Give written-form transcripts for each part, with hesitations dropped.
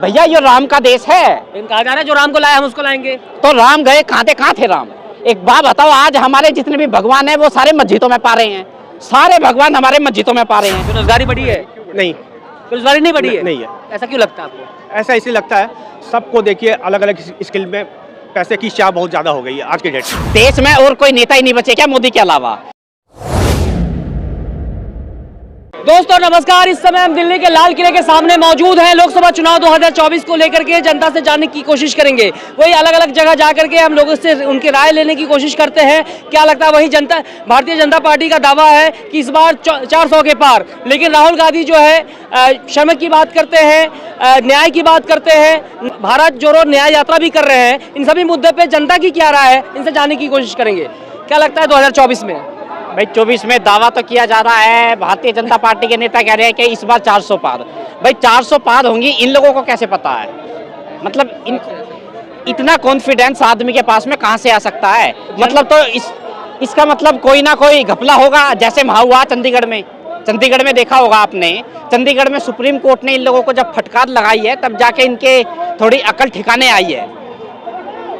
भैया ये राम का देश है। लेकिन कहा जा रहा है जो राम को लाया हम उसको लाएंगे। तो राम गए कहाँ थे राम? एक बात बताओ, आज हमारे जितने भी भगवान हैं वो सारे मस्जिदों में पा रहे हैं, सारे भगवान हमारे मस्जिदों में पा रहे हैं। बेरोजगारी बढ़ी है? नहीं, बेरोजगारी नहीं बढ़ी है। नहीं है। ऐसा क्यों लगता है आपको? ऐसा इसलिए लगता है, सबको देखिए अलग अलग स्किल में पैसे की चाह बहुत ज्यादा हो गई है आज के डेट में। देश में और कोई नेता ही नहीं बचे क्या मोदी के अलावा? दोस्तों नमस्कार, इस समय हम दिल्ली के लाल किले के सामने मौजूद हैं। लोकसभा चुनाव 2024 को लेकर के जनता से जानने की कोशिश करेंगे। वही अलग अलग जगह जाकर के हम लोगों से उनकी राय लेने की कोशिश करते हैं। क्या लगता है? वही भारतीय जनता पार्टी का दावा है कि इस बार 400 के पार। लेकिन राहुल गांधी जो है श्रम की बात करते हैं, न्याय की बात करते हैं, भारत जोड़ो न्याय यात्रा भी कर रहे हैं। इन सभी मुद्दे पर जनता की क्या राय है, इनसे जानने की कोशिश करेंगे। क्या लगता है 2024 में? भाई 24 में दावा तो किया जा रहा है, भारतीय जनता पार्टी के नेता कह रहे हैं कि इस बार 400 पार। भाई 400 पार होंगी, इन लोगों को कैसे पता है? मतलब इतना कॉन्फिडेंस आदमी के पास में कहां से आ सकता है? मतलब तो इसका मतलब कोई ना कोई घपला होगा, जैसे वहां हुआ चंडीगढ़ में। चंडीगढ़ में देखा होगा आपने, चंडीगढ़ में सुप्रीम कोर्ट ने इन लोगों को जब फटकार लगाई है तब जाके इनके थोड़ी अकल ठिकाने आई है।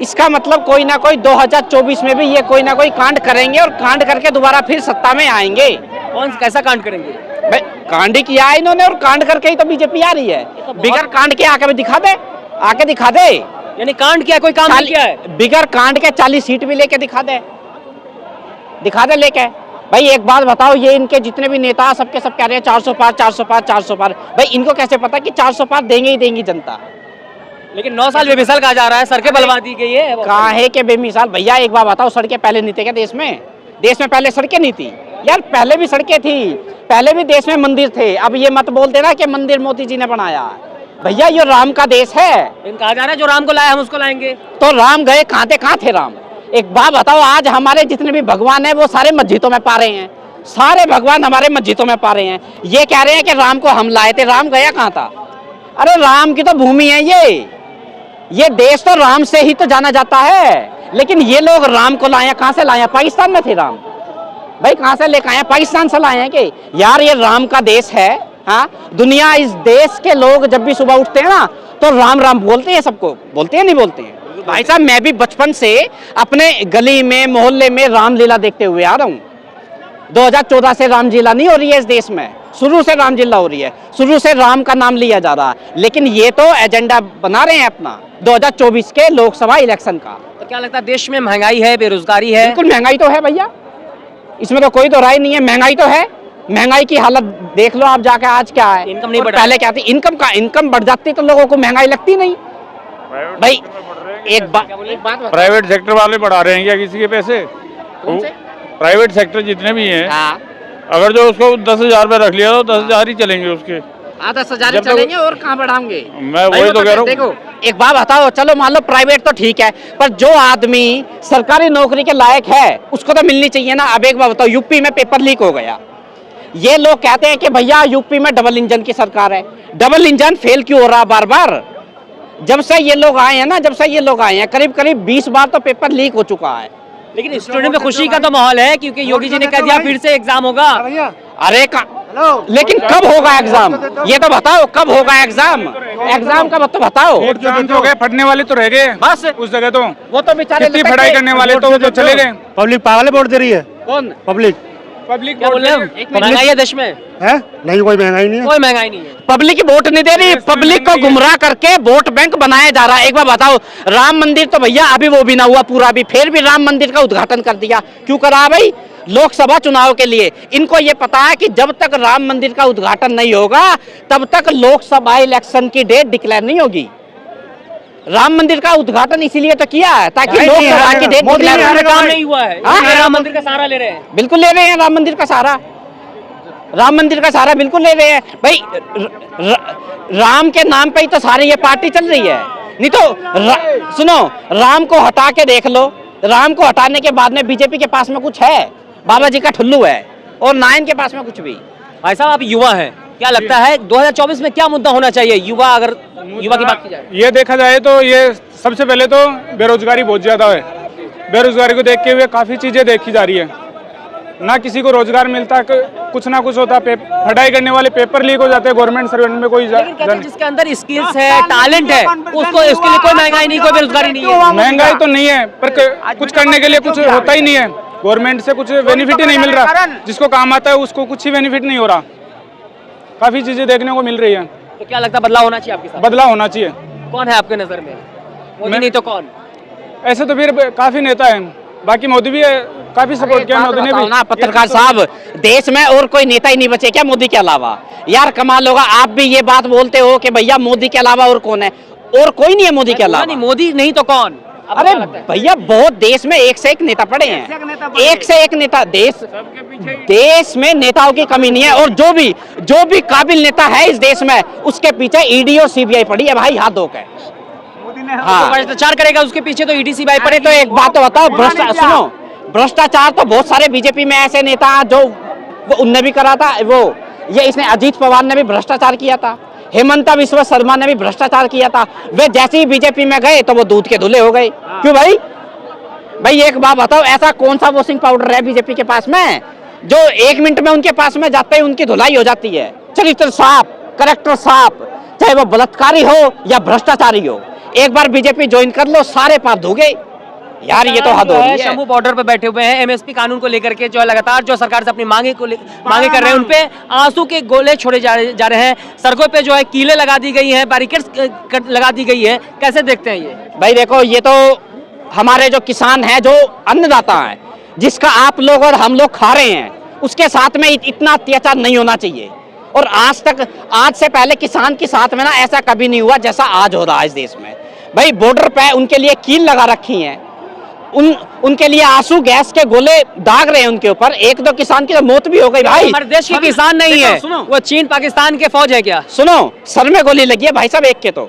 इसका मतलब कोई ना कोई 2024 में भी ये कोई ना कोई कांड करेंगे और कांड करके दोबारा फिर सत्ता में आएंगे। कौन कैसा कांड करेंगे? भाई कांड ही किया है इन्होंने और कांड करके ही तो बीजेपी आ रही है। बिगर कांड के आके दिखा दे, आके दिखा दे। यानी कांड किया, कोई काम नहीं किया है। बिगर कांड के 40 सीट भी लेके दिखा दे लेके। भाई एक बात बताओ, ये इनके जितने भी नेता सबके सब कह रहे हैं 400 पार 400 पार 400 पार। भाई इनको कैसे पता कि 400 पार देंगे ही देंगी जनता? लेकिन 9 साल बेमिसाल कहा जा रहा है, सड़कें बलवा दी गई है। कहाँ है के बेमिसाल? भैया एक बात बताओ, सड़कें पहले नहीं थी क्या देश में? देश में पहले सड़कें नहीं थी यार? पहले भी सड़कें थी, पहले भी देश में मंदिर थे। अब ये मत बोल देना कि मंदिर मोदी जी ने बनाया। भैया ये राम का देश है। लेकिन कहा जा रहा है जो राम को लाया हम उसको लाएंगे। तो राम गए कहाँ थे राम? एक बात बताओ, आज हमारे जितने भी भगवान हैं वो सारे मस्जिदों में पा रहे हैं, सारे भगवान हमारे मस्जिदों में पा रहे हैं। ये कह रहे हैं कि राम को हम लाए थे, राम गया कहाँ था? अरे राम की तो भूमि है ये देश तो राम से ही तो जाना जाता है। लेकिन ये लोग राम को लाए, कहां से लाए? पाकिस्तान में थे राम। भाई कहां से लेकर आए? पाकिस्तान से लाए हैं कि यार ये राम का देश है। हाँ, दुनिया इस देश के लोग जब भी सुबह उठते हैं ना तो राम राम बोलते हैं, सबको बोलते हैं, नहीं बोलते हैं? भाई साहब मैं भी बचपन से अपने गली में मोहल्ले में रामलीला देखते हुए आ रहा हूँ। 2014 से रामलीला नहीं हो रही है इस देश में, शुरू से रामलीला हो रही है, शुरू से राम का नाम लिया जा रहा है। लेकिन ये तो एजेंडा बना रहे हैं अपना 2024 के लोकसभा इलेक्शन का। तो क्या लगता है देश में महंगाई है, बेरोजगारी है? बिल्कुल महंगाई तो है भैया, इसमें तो कोई तो राय नहीं है। महंगाई तो है, महंगाई की हालत देख लो आप जाके। आज क्या है? इनकम नहीं बढ़, पहले क्या थी? इनकम बढ़ जाती तो लोगों को महंगाई लगती नहीं। भाई एक बात प्राइवेट सेक्टर वाले बढ़ा रहे हैं क्या किसी के पैसे? प्राइवेट सेक्टर जितने भी हैं, अगर जो उसको 10,000 रुपये रख लिया तो 10,000 ही चलेंगे उसके। 10,000 चलेंगे और कहाँ बढ़ाएंगे? मैं वही तो कह रहा हूँ। देखो एक बात बताओ, चलो मान लो प्राइवेट तो ठीक है, पर जो आदमी सरकारी नौकरी के लायक है उसको तो मिलनी चाहिए ना। अब एक बात बताओ, यूपी में पेपर लीक हो गया। ये लोग कहते हैं कि भैया यूपी में डबल इंजन की सरकार है। डबल इंजन फेल क्यों हो रहा बार बार? जब से ये लोग आए हैं ना, करीब करीब 20 बार तो पेपर लीक हो चुका है। लेकिन स्टूडेंट में खुशी का तो माहौल है क्योंकि योगी जी ने कह दिया फिर से एग्जाम होगा। अरे लेकिन कब होगा एग्जाम? ये तो बताओ कब होगा एग्जाम? एग्जाम का तो बताओ। फटने वाले तो रह गए बस उस जगह, तो वो तो बेचारे पढ़ाई करने वाले तो चले गए। पब्लिक पागल वोट दे रही है। कौन पब्लिक? क्या बोल रहे हैं? महंगाई है देश में? है नहीं, कोई महंगाई नहीं है। कोई महंगाई नहीं है। पब्लिक वोट नहीं दे रही, पब्लिक को गुमराह करके वोट बैंक बनाया जा रहा है। एक बार बताओ, राम मंदिर तो भैया अभी वो भी ना हुआ पूरा भी, फिर भी राम मंदिर का उद्घाटन कर दिया। क्यों करा भाई? लोकसभा चुनाव के लिए। इनको ये पता है कि जब तक राम मंदिर का उद्घाटन नहीं होगा तब तक लोकसभा इलेक्शन की डेट डिक्लेयर नहीं होगी। राम मंदिर का उद्घाटन इसीलिए तो किया है ताकि लोकसभा की डेट डिक्लेयर हो। काम नहीं हुआ है, राम मंदिर का सहारा ले रहे हैं। बिल्कुल ले रहे हैं राम मंदिर का सहारा, राम मंदिर का सहारा बिल्कुल ले रहे हैं। भाई राम के नाम पे ही तो सारी ये पार्टी चल रही है। नहीं तो सुनो, राम को हटा के देख लो, राम को हटाने के बाद में बीजेपी के पास में कुछ है? बाबा जी का ठुल्लू है और ना इनके पास में कुछ भी। भाई साहब आप युवा हैं, क्या लगता है 2024 में क्या मुद्दा होना चाहिए? अगर युवा की बात की जाए, ये देखा जाए तो ये सबसे पहले तो बेरोजगारी बहुत ज्यादा है। बेरोजगारी को देखते हुए काफी चीजें देखी जा रही है। ना किसी को रोजगार मिलता, कुछ ना कुछ होता, पढ़ाई करने वाले पेपर लीक हो जाते हैं, गवर्नमेंट सर्वेंट में कोई लेकिन कहते हैं जिसके अंदर स्किल्स है, टैलेंट है, उसको उसके लिए कोई महंगाई नहीं, कोई बेरोजगारी नहीं है। महंगाई तो नहीं है, पर कुछ करने के लिए कुछ होता ही नहीं है, गवर्नमेंट से कुछ बेनिफिट ही नहीं मिल रहा, जिसको काम आता है उसको कुछ ही बेनिफिट नहीं हो रहा, काफी चीजें देखने को मिल रही है। तो क्या लगता है बदलाव होना चाहिए आपके साथ? बदलाव होना चाहिए। कौन है आपके नजर में? मोदी नहीं तो कौन? ऐसे तो फिर काफी नेता है, बाकी मोदी भी काफी सपोर्ट किया मोदी ने भी ना। पत्रकार साहब, देश में और कोई नेता ही नहीं बचे क्या मोदी के अलावा? यार कमाल होगा, आप भी ये बात बोलते हो कि भैया मोदी के अलावा और कौन है? और कोई नहीं है मोदी के अलावा। नहीं, मोदी नहीं तो कौन? अरे भैया बहुत देश में एक से एक नेता पड़े हैं, एक से एक नेता। देश में नेताओं की कमी नहीं है, और जो भी काबिल नेता है इस देश में, उसके पीछे ईडी और सीबीआई पड़ी है भाई, हाथ धो के। हाँ, भ्रष्टाचार करेगा उसके पीछे तो ईडी सीबीआई पड़े। तो एक बात तो बताओ, सुनो, भ्रष्टाचार तो बहुत सारे बीजेपी में ऐसे नेता हैं जो उनने भी करा था, वो ये इसने अजीत पवार ने भी भ्रष्टाचार किया था, हेमंता बिस्वा शर्मा ने भी भ्रष्टाचार किया था। वे जैसे ही बीजेपी में गए तो वो दूध के धुले हो गए। क्यों भाई? भाई एक बात बताओ, ऐसा कौन सा वॉशिंग पाउडर है बीजेपी के पास में जो 1 मिनट में उनके पास में जाते ही उनकी धुलाई हो जाती है? चरित्र साफ, कैरेक्टर साफ, चाहे वो बलात्कारी हो या भ्रष्टाचारी हो, एक बार बीजेपी ज्वाइन कर लो, सारे पाप धो गए। यार ये तो हद हो रही है। शंभू बॉर्डर पे बैठे हुए हैं, एमएसपी कानून को लेकर के जो लगातार जो सरकार से अपनी मांगे कर रहे हैं, उनपे आंसू के गोले छोड़े जा रहे हैं, सड़कों पे जो है कीलें लगा दी गई हैं, बैरिकेड्स लगा दी गई है। कैसे देखते हैं ये? भाई देखो, ये तो हमारे जो किसान हैं, जो अन्नदाता हैं, जिसका आप लोग और हम लोग खा रहे हैं, उसके साथ में इतना अत्याचार नहीं होना चाहिए। और आज से पहले किसान के साथ में ना ऐसा कभी नहीं हुआ जैसा आज हो रहा है इस देश में। भाई बॉर्डर पे उनके लिए कील लगा रखी है, उनके लिए आंसू गैस के गोले दाग रहे हैं उनके ऊपर। एक दो किसान की तो मौत भी हो गई भाई। हमारे देश के किसान नहीं है, वो चीन पाकिस्तान के फौज है क्या? सुनो, सर में गोली लगी है भाई साहब एक के। तो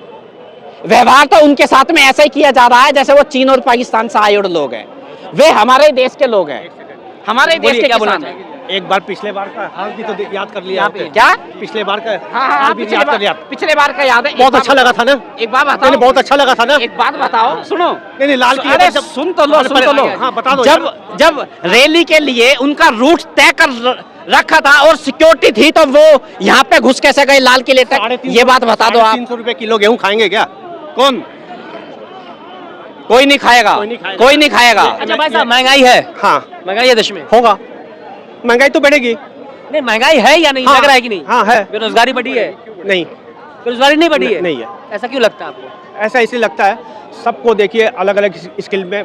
व्यवहार तो उनके साथ में ऐसा ही किया जा रहा है जैसे वो चीन और पाकिस्तान से आए लोग हैं। वे हमारे देश के लोग हैं, हमारे देश के किसान हैं। एक बार पिछले बार का हाल भी तो याद कर लिया आपने। क्या पिछले बार का हाँ, पिछले बार का याद है। बहुत अच्छा लगा था ना? एक बात बताओ, बहुत अच्छा लगा था ना? एक बात बताओ, सुनो। नहीं लाल किले अरे जब सुन तो लो। हाँ बता दो। जब रैली के लिए उनका रूट तय कर रखा था और सिक्योरिटी थी, तो वो यहाँ पे घुस कैसे गए लाल किले तक? ये बात बता दो आप। 300 रुपए किलो गेहूँ खाएंगे क्या? कौन? कोई नहीं खाएगा, कोई नहीं खाएगा। अच्छा भाई साहब, महंगाई है? हाँ महंगाई है देश में? होगा, महंगाई तो बढ़ेगी। नहीं, महंगाई है या नहीं? हाँ, लग रहा है कि नहीं? हाँ है। बेरोजगारी बढ़ी है? नहीं, बेरोजगारी नहीं बढ़ी है? नहीं है। ऐसा क्यों लगता है आपको? ऐसा इसलिए लगता है, सबको देखिए अलग अलग स्किल में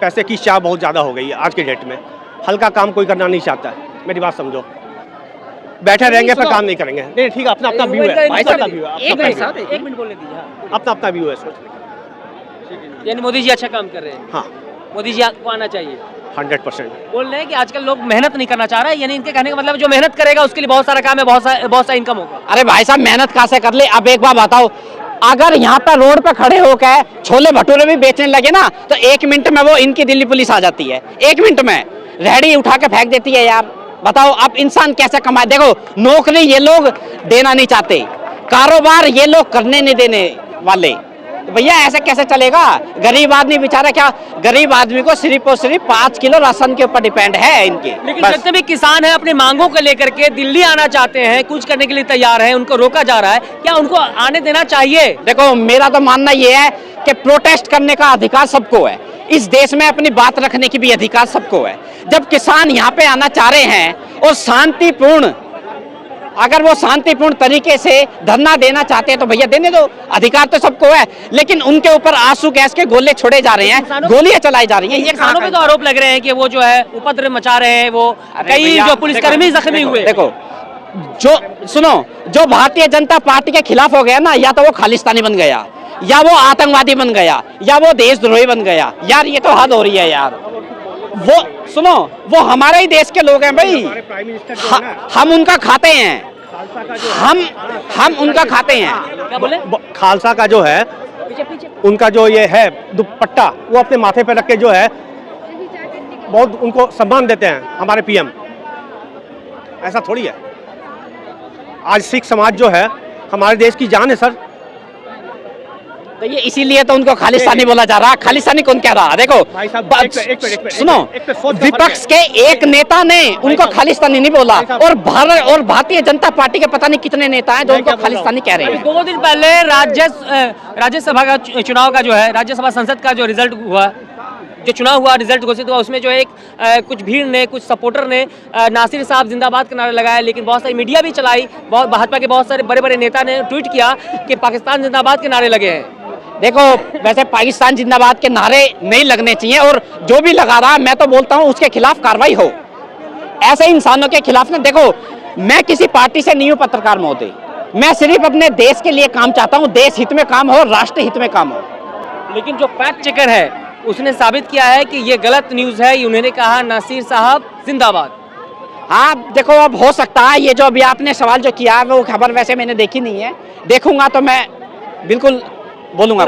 पैसे की चाह बहुत ज़्यादा हो गई है आज के डेट में। हल्का काम कोई करना नहीं चाहता है, मेरी बात समझो। बैठे रहेंगे पर काम नहीं करेंगे। नहीं ठीक है, अपना अपना व्यू है भाई साहब, एक मिनट बोलने दीजिए। अपना अपना व्यू है सोचने। यानी मोदी जी अच्छा काम कर रहे हैं? हाँ, मोदी जी को आना चाहिए 100%। बोल रहे हैं कि आजकल लोग मेहनत नहीं करना चाह रहे हैं, यानी इनके कहने का मतलब जो मेहनत करेगा उसके लिए बहुत सारा काम है, बहुत सा इनकम होगा। अरे भाई साहब, मेहनत कहाँ से कर ले? अब एक बार बताओ, अगर यहाँ पर रोड पे खड़े होकर छोले भटूरे भी बेचने लगे ना, तो 1 मिनट में वो इनकी दिल्ली पुलिस आ जाती है। 1 मिनट में रेहड़ी उठा के फेंक देती है। यार बताओ, अब इंसान कैसे कमाए? देखो, नौकरी ये लोग देना नहीं चाहते, कारोबार ये लोग करने नहीं देने वाले। तो भैया ऐसे कैसे चलेगा? गरीब आदमी बेचारा, क्या गरीब आदमी को सिर्फ और सिर्फ 5 किलो राशन के ऊपर डिपेंड है इनके। लेकिन जितने भी किसान हैं अपनी मांगों को लेकर के दिल्ली आना चाहते हैं, कुछ करने के लिए तैयार हैं, उनको रोका जा रहा है, क्या उनको आने देना चाहिए? देखो, मेरा तो मानना ये है कि प्रोटेस्ट करने का अधिकार सबको है, इस देश में अपनी बात रखने की भी अधिकार सबको है। जब किसान यहाँ पे आना चाह रहे हैं और शांतिपूर्ण, अगर वो शांतिपूर्ण तरीके से धरना देना चाहते हैं तो भैया देने दो, अधिकार तो सबको है। लेकिन उनके ऊपर आंसू गैस के गोले छोड़े जा रहे हैं, गोलियां चलाई जा रही हैं। ये किसानों पे तो आरोप लग रहे हैं कि वो जो है उपद्रव मचा रहे हैं, वो कई जो पुलिसकर्मी जख्मी हुए। देखो, जो भारतीय जनता पार्टी के खिलाफ हो गया ना, या तो वो खालिस्तानी बन गया, या वो आतंकवादी बन गया, या वो देशद्रोही बन गया। यार ये तो हद हो रही है यार। वो हमारे ही देश के लोग हैं भाई, हम उनका खाते हैं, हम उनका खाते हैं। क्या बोले? खालसा का जो है, उनका जो ये है दुपट्टा, वो अपने माथे पे रख के जो है बहुत उनको सम्मान देते हैं हमारे पीएम। ऐसा थोड़ी है। आज सिख समाज जो है हमारे देश की जान है सर। तो ये इसीलिए तो उनको खालिस्तानी बोला जा रहा है। खालिस्तानी कौन कह रहा है? देखो भाई साहब, एक मिनट, सुनो, एक मिनट, सोच का विपक्ष फर्क के एक नेता ने उनको खालिस्तानी नहीं बोला, भाई साहब, और भारतीय जनता पार्टी के पता नहीं कितने नेता हैं जो मैं उनको क्या बोल रहा हूं? खालिस्तानी कह रहे हैं। 2 दिन पहले राज्यसभा का चुनाव का जो है, राज्यसभा संसद का जो रिजल्ट हुआ, जो चुनाव हुआ, रिजल्ट घोषित हुआ, उसमें जो एक कुछ भीड़ ने, कुछ सपोर्टर ने नासिर साहब जिंदाबाद के नारे लगाए, लेकिन बहुत सारी मीडिया भी चलाई, बहुत भाजपा के बहुत सारे बड़े बड़े नेता ने ट्वीट किया कि पाकिस्तान जिंदाबाद के नारे लगे हैं। देखो, वैसे पाकिस्तान जिंदाबाद के नारे नहीं लगने चाहिए, और जो भी लगा रहा है मैं तो बोलता हूं उसके खिलाफ कार्रवाई हो। ऐसे इंसानों के खिलाफ ना, देखो मैं किसी पार्टी से नहीं हूं पत्रकार महोदय, मैं सिर्फ अपने देश के लिए काम चाहता हूं, देश हित में काम हो, राष्ट्र हित में काम हो। लेकिन जो फैक्ट चेकर है उसने साबित किया है कि ये गलत न्यूज़ है। उन्होंने कहा नासिर साहब जिंदाबाद। हाँ देखो, अब हो सकता है ये जो अभी आपने सवाल जो किया है वो खबर वैसे मैंने देखी नहीं है, देखूंगा तो मैं बिल्कुल बोलूंगा।